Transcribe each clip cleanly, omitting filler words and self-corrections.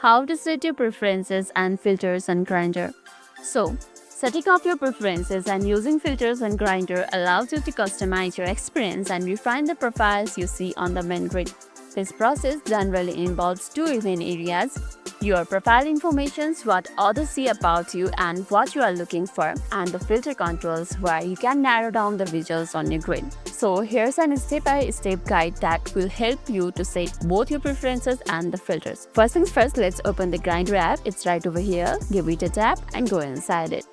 How to set your preferences and filters on Grindr. So, setting up your preferences and using filters on Grindr allows you to customize your experience and refine the profiles you see on the main grid. This process generally involves two main areas: your profile information, what others see about you and what you are looking for, and the filter controls where you can narrow down the visuals on your grid. So here's a step-by-step guide that will help you to set both your preferences and the filters. First things first, let's open the Grindr app. It's right over here. Give it a tap and go inside it.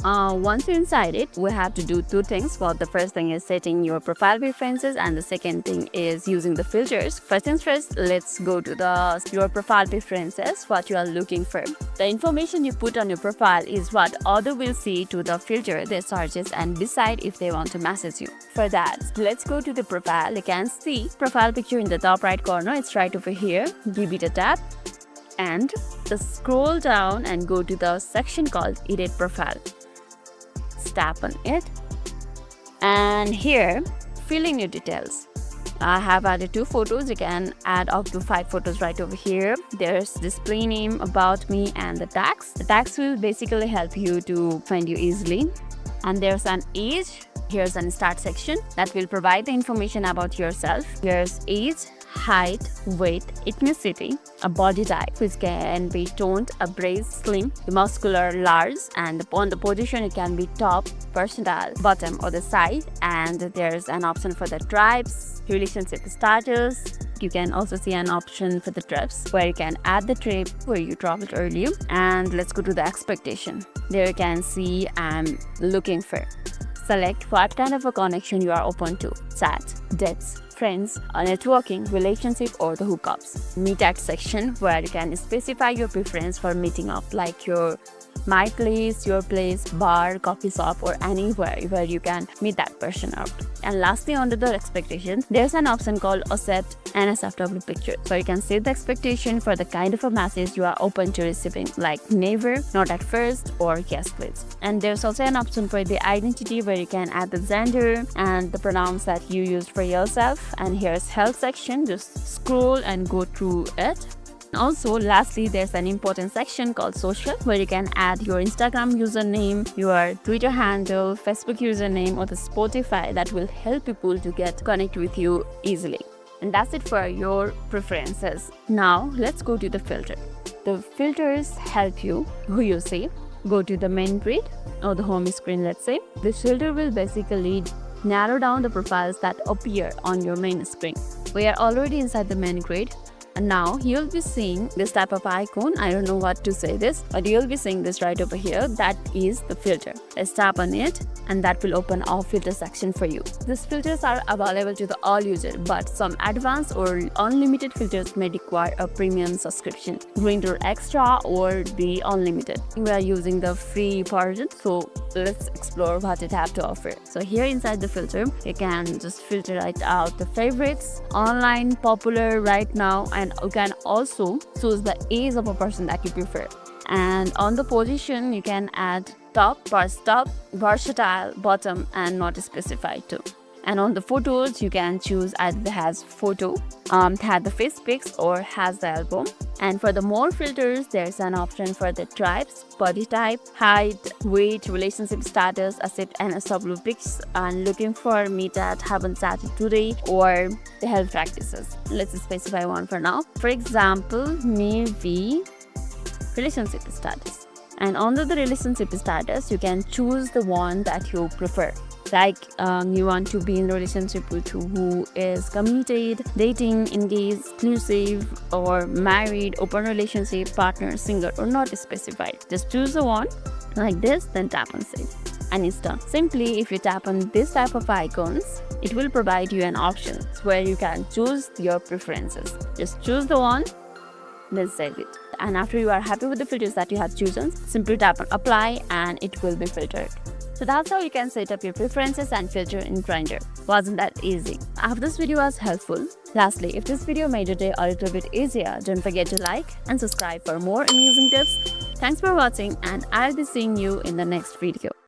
Once you're inside it, we have to do two things. Well, the first thing is setting your profile preferences, and the second thing is using the filters. First things first, let's go to your profile preferences, what you are looking for. The information you put on your profile is what other will see to the filter their searches and decide if they want to message you. For that, let's go to the profile. You can see profile picture in the top right corner. It's right over here. Give it a tap and just scroll down and go to the section called Edit Profile. Tap on it, and here fill in your details. I have added 2 photos. You can add up to 5 photos right over here. There's display name, about me, and the tags. The tags will basically help you to find you easily. And there's an age. Here's an start section that will provide the information about yourself. Here's age, height, weight, ethnicity, a body type which can be toned, abrasive, slim, muscular, large, and on the position it can be top, percentile, bottom, or the side. And there's an option for the tribes, relationship status. You can also see an option for the trips where you can add the trip where you traveled earlier. And let's go to the expectation. There you can see I'm looking for. Select what kind of a connection you are open to: chat, dates, friends, a networking, relationship, or the hookups. Meet at section where you can specify your preference for meeting up, like my place, your place, bar, coffee shop, or anywhere where you can meet that person out. And lastly, under the expectations, there's an option called accept NSFW picture. So you can set the expectation for the kind of a message you are open to receiving, like never, not at first, or yes please. And there's also an option for the identity where you can add the gender and the pronouns that you used for yourself. And here's health section. Just scroll and go through it. Also, lastly, there's an important section called social where you can add your Instagram username, your Twitter handle, Facebook username, or the Spotify that will help people to get connected with you easily. And that's it for your preferences. Now, let's go to the filter. The filters help you who you see. Go to the main grid or the home screen, let's say. This filter will basically narrow down the profiles that appear on your main screen. We are already inside the main grid. And now you'll be seeing this type of icon. I don't know what to say this, but you'll be seeing this right over here. That is the filter. Let's tap on it and that will open our filter section for you. These filters are available to the all users, but some advanced or unlimited filters may require a premium subscription, Grindr XTRA or the unlimited. We are using the free version, so let's explore what it has to offer. So here inside the filter, you can just filter right out the favorites, online, popular, right now, and you can also choose the age of a person that you prefer. And on the position, you can add top, versatile, bottom, and not specified too. And on the photos, you can choose either has photo, has the face pics, or has the album. And for the more filters, there's an option for the tribes, body type, height, weight, relationship status, accept NSW pics, and looking for meet at, haven't chatted today, or the health practices. Let's specify one for now. For example, maybe relationship status. And under the relationship status, you can choose the one that you prefer. Like you want to be in a relationship with who is committed, dating, engaged, exclusive, or married, open relationship, partner, single, or not specified. Just choose the one like this, then tap on save, and it's done. Simply, if you tap on this type of icons, it will provide you an option where you can choose your preferences. Just choose the one, then save it. And after you are happy with the filters that you have chosen, simply tap on apply and it will be filtered. So that's how you can set up your preferences and filter in Grindr. Wasn't that easy? I hope this video was helpful. Lastly, if this video made your day a little bit easier, don't forget to like and subscribe for more amazing tips. Thanks for watching, and I'll be seeing you in the next video.